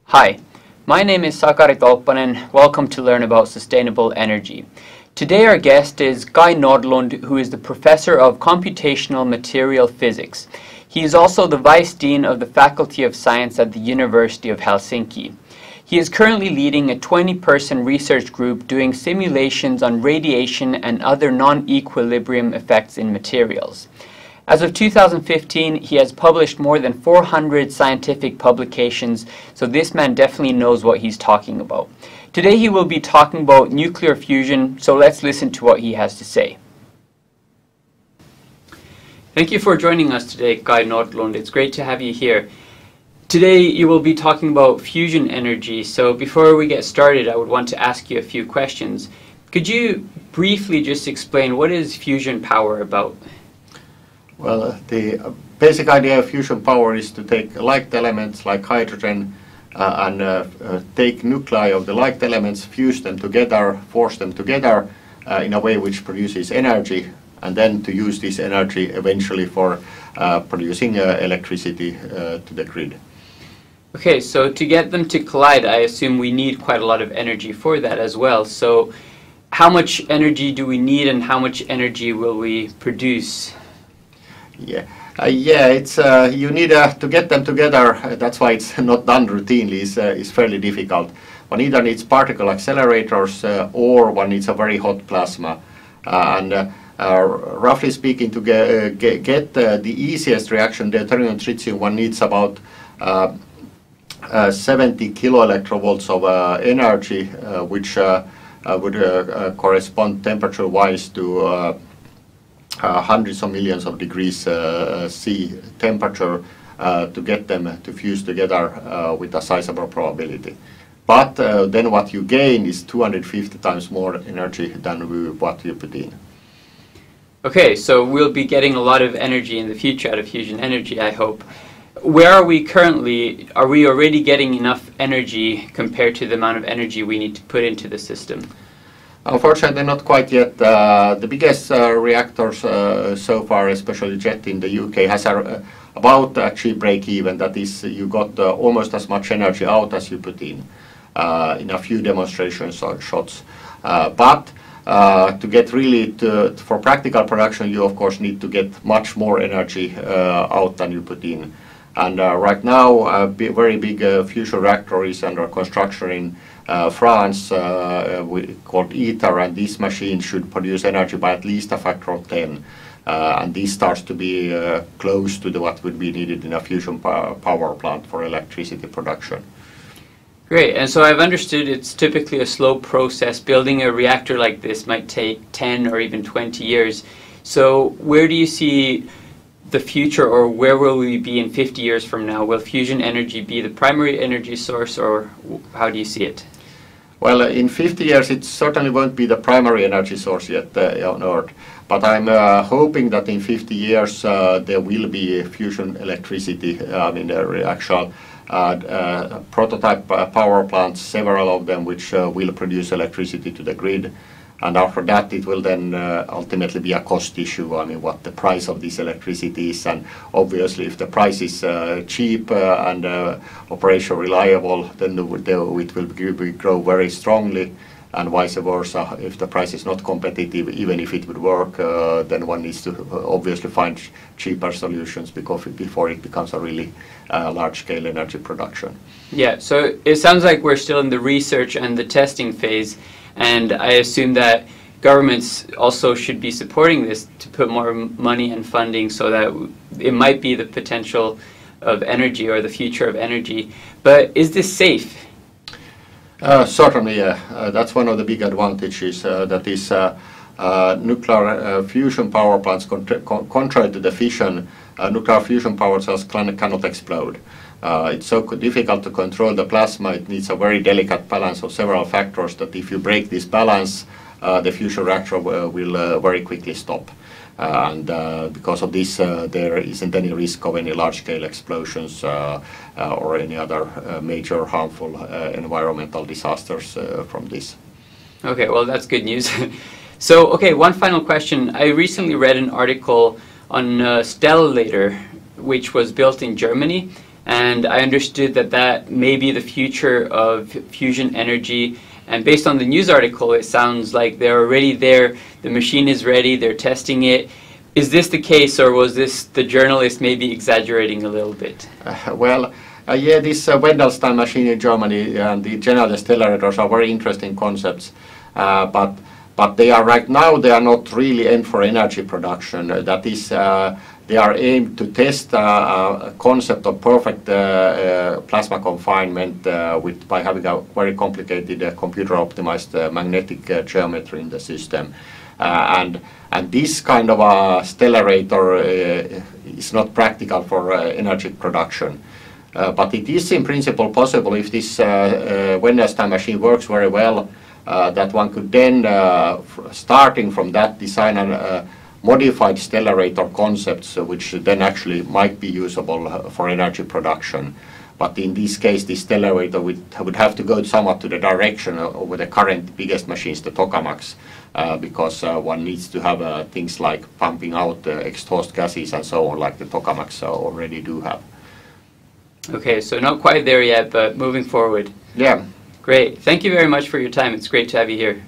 Hi, my name is Sakari Tolppanen. Welcome to learn about sustainable energy. Today our guest is Guy Nordlund, who is the Professor of Computational Material Physics. He is also the Vice Dean of the Faculty of Science at the University of Helsinki. He is currently leading a 20-person research group doing simulations on radiation and other non-equilibrium effects in materials. As of 2015, he has published more than 400 scientific publications, so this man definitely knows what he's talking about. Today he will be talking about nuclear fusion, so let's listen to what he has to say. Thank you for joining us today, Guy Nordlund. It's great to have you here. Today you will be talking about fusion energy, so before we get started I would want to ask you a few questions. Could you briefly just explain what is fusion power about? Well, the basic idea of fusion power is to take light elements like hydrogen and take nuclei of the light elements, fuse them together, force them together in a way which produces energy, and then to use this energy eventually for producing electricity to the grid. Okay, so to get them to collide, I assume we need quite a lot of energy for that as well. So how much energy do we need and how much energy will we produce? It's you need to get them together. That's why it's not done routinely. It's fairly difficult. One either needs particle accelerators or one needs a very hot plasma. Roughly speaking, to get the easiest reaction, the deuterium tritium, one needs about 70 kiloelectrovolts of energy, which would correspond temperature-wise to hundreds of millions of degrees C temperature to get them to fuse together with a sizable probability. But then what you gain is 250 times more energy than what you put in. Okay, so we'll be getting a lot of energy in the future out of fusion energy, I hope. Where are we currently? Are we already getting enough energy compared to the amount of energy we need to put into the system? Unfortunately, not quite yet. The biggest reactors so far, especially JET in the UK, has about actually break even. That is, you got almost as much energy out as you put in a few demonstration shots. But to get really for practical production, you of course need to get much more energy out than you put in. And right now, a very big fusion reactor is under construction in France, called ITER, and this machine should produce energy by at least a factor of 10. And this starts to be close to what would be needed in a fusion power plant for electricity production. Great, and so I've understood it's typically a slow process. Building a reactor like this might take 10 or even 20 years. So where do you see the future, or where will we be in 50 years from now? Will fusion energy be the primary energy source, or how do you see it? Well, in 50 years it certainly won't be the primary energy source yet on Earth, but I'm hoping that in 50 years there will be fusion electricity. The actual prototype power plants, several of them, which will produce electricity to the grid. And after that, it will then ultimately be a cost issue. I mean, what the price of this electricity is, and obviously, if the price is cheap and operation reliable, then it will grow very strongly. And vice versa, if the price is not competitive, even if it would work, then one needs to obviously find cheaper solutions before it becomes a really large-scale energy production. Yeah. So it sounds like we're still in the research and the testing phase. And I assume that governments also should be supporting this to put more money and funding so that it might be the potential of energy or the future of energy. But is this safe? Certainly, that's one of the big advantages. That is, nuclear fusion power plants, contrary to the fission, nuclear fusion power cells cannot explode. It's so difficult to control the plasma. It needs a very delicate balance of several factors that if you break this balance, the fusion reactor will very quickly stop. Because of this, there isn't any risk of any large-scale explosions or any other major harmful environmental disasters from this. Okay, well that's good news. So, okay, one final question. I recently read an article on Stellator, which was built in Germany, and I understood that that may be the future of fusion energy. And based on the news article, it sounds like they're already there. The machine is ready. They're testing it. Is this the case, or was this the journalist maybe exaggerating a little bit? Yeah, this Wendelstein machine in Germany and the general accelerators are very interesting concepts, but they are right now, they are not really aimed for energy production. That is, they are aimed to test a concept of perfect plasma confinement by having a very complicated computer-optimized magnetic geometry in the system. And this kind of a stellarator is not practical for energy production. But it is in principle possible, if this Wendelstein machine works very well, that one could then, starting from that, design a modified stellarator concepts, which then actually might be usable for energy production. But in this case, the stellarator would have to go somewhat to the direction of the current biggest machines, the tokamaks, because one needs to have things like pumping out exhaust gases and so on, like the tokamaks already do have. Okay, so not quite there yet, but moving forward. Yeah. Great. Thank you very much for your time. It's great to have you here.